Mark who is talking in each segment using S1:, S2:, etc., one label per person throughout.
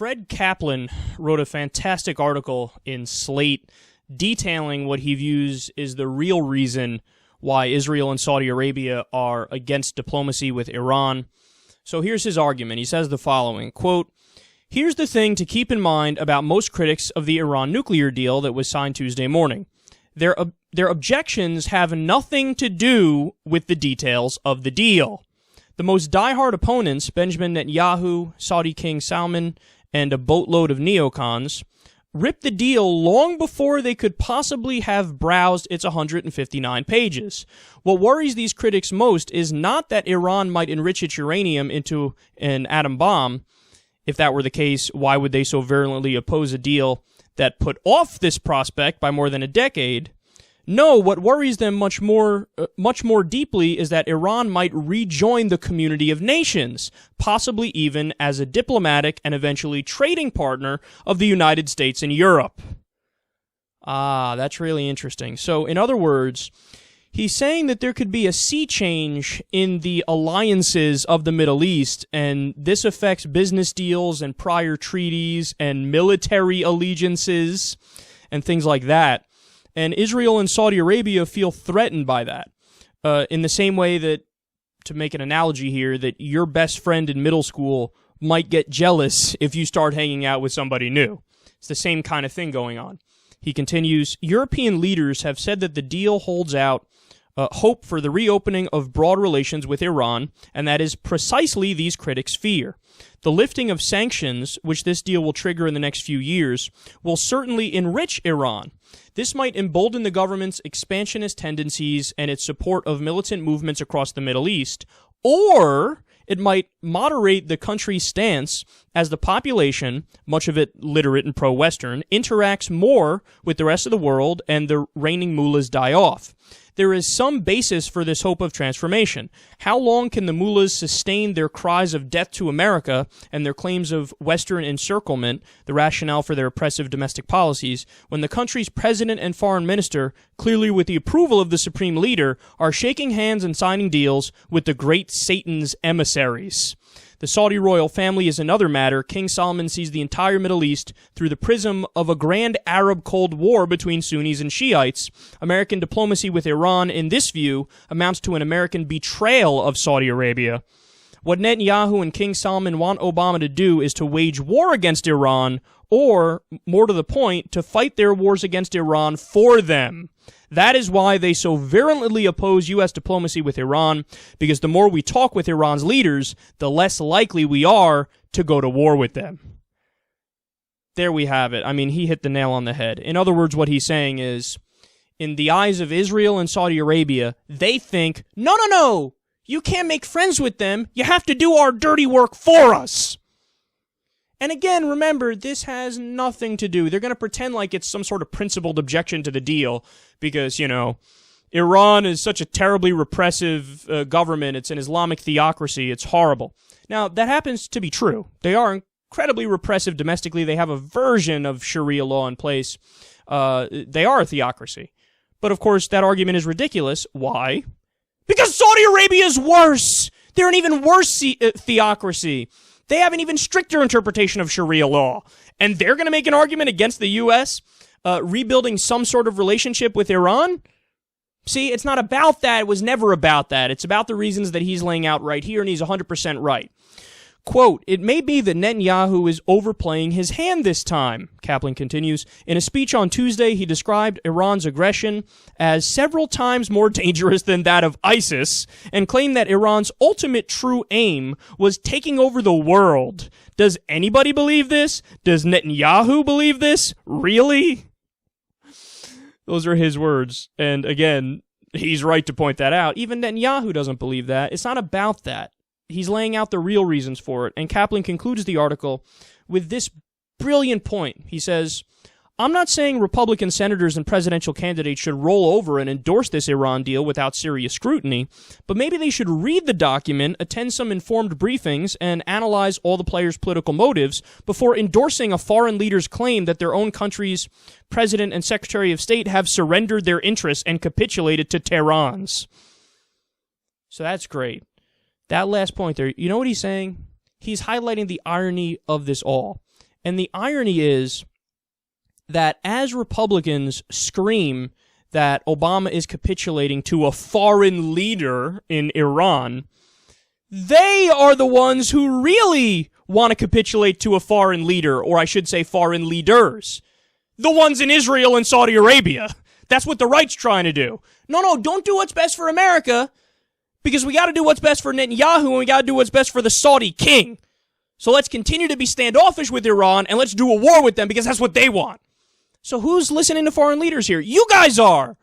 S1: Fred Kaplan wrote a fantastic article in Slate detailing what he views is the real reason why Israel and Saudi Arabia are against diplomacy with Iran. So here's his argument. He says the following, quote, "Here's the thing to keep in mind about most critics of the Iran nuclear deal that was signed Tuesday morning. Their objections have nothing to do with the details of the deal. The most diehard opponents, Benjamin Netanyahu, Saudi King Salman, and a boatload of neocons, ripped the deal long before they could possibly have browsed its 159 pages. What worries these critics most is not that Iran might enrich its uranium into an atom bomb. If that were the case, why would they so virulently oppose a deal that put off this prospect by more than a decade? No, what worries them much more deeply is that Iran might rejoin the community of nations, possibly even as a diplomatic and eventually trading partner of the United States and Europe." Ah, that's really interesting. So, in other words, he's saying that there could be a sea change in the alliances of the Middle East, and this affects business deals and prior treaties and military allegiances and things like that. And Israel and Saudi Arabia feel threatened by that. In the same way that, to make an analogy here, that your best friend in middle school might get jealous if you start hanging out with somebody new. It's the same kind of thing going on. He continues, "European leaders have said that the deal holds out hope for the reopening of broad relations with Iran, and that is precisely these critics' fear. The lifting of sanctions, which this deal will trigger in the next few years, will certainly enrich Iran. This might embolden the government's expansionist tendencies and its support of militant movements across the Middle East, or it might moderate the country's stance as the population, much of it literate and pro-Western, interacts more with the rest of the world and the reigning mullahs die off. There is some basis for this hope of transformation. How long can the mullahs sustain their cries of death to America and their claims of Western encirclement, the rationale for their oppressive domestic policies, when the country's president and foreign minister, clearly with the approval of the supreme leader, are shaking hands and signing deals with the great Satan's emissaries? The Saudi royal family is another matter. King Salman sees the entire Middle East through the prism of a grand Arab Cold War between Sunnis and Shiites. American diplomacy with Iran, in this view, amounts to an American betrayal of Saudi Arabia. What Netanyahu and King Salman want Obama to do is to wage war against Iran, or, more to the point, to fight their wars against Iran for them. That is why they so virulently oppose U.S. diplomacy with Iran, because the more we talk with Iran's leaders, the less likely we are to go to war with them. There we have it. I mean, he hit the nail on the head. In other words, what he's saying is, in the eyes of Israel and Saudi Arabia, they think, no, you can't make friends with them. You have to do our dirty work for us. And again, remember, this has nothing to do. They're going to pretend like it's some sort of principled objection to the deal because, Iran is such a terribly repressive government. It's an Islamic theocracy. It's horrible. Now, that happens to be true. They are incredibly repressive domestically. They have a version of Sharia law in place. They are a theocracy. But, of course, that argument is ridiculous. Why? Because Saudi Arabia is worse. They're an even worse theocracy. They have an even stricter interpretation of Sharia law. And they're going to make an argument against the U.S. Rebuilding some sort of relationship with Iran? See, it's not about that. It was never about that. It's about the reasons that he's laying out right here, and he's 100% right. Quote, "It may be that Netanyahu is overplaying his hand this time," Kaplan continues. In a speech on Tuesday, he described Iran's aggression as several times more dangerous than that of ISIS and claimed that Iran's ultimate true aim was taking over the world. Does anybody believe this? Does Netanyahu believe this? Really? Those are his words. And again, he's right to point that out. Even Netanyahu doesn't believe that. It's not about that. He's laying out the real reasons for it, and Kaplan concludes the article with this brilliant point. He says, "I'm not saying Republican senators and presidential candidates should roll over and endorse this Iran deal without serious scrutiny, but maybe they should read the document, attend some informed briefings, and analyze all the players' political motives before endorsing a foreign leader's claim that their own country's president and secretary of state have surrendered their interests and capitulated to Tehran's." So that's great. That last point there, you know what he's saying? He's highlighting the irony of this all. And the irony is that as Republicans scream that Obama is capitulating to a foreign leader in Iran, they are the ones who really want to capitulate to a foreign leader, or I should say foreign leaders. The ones in Israel and Saudi Arabia. That's what the right's trying to do. No, don't do what's best for America, because we got to do what's best for Netanyahu, and we got to do what's best for the Saudi king. So let's continue to be standoffish with Iran, and let's do a war with them, because that's what they want. So who's listening to foreign leaders here? You guys are!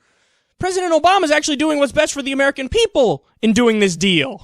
S1: President Obama is actually doing what's best for the American people in doing this deal.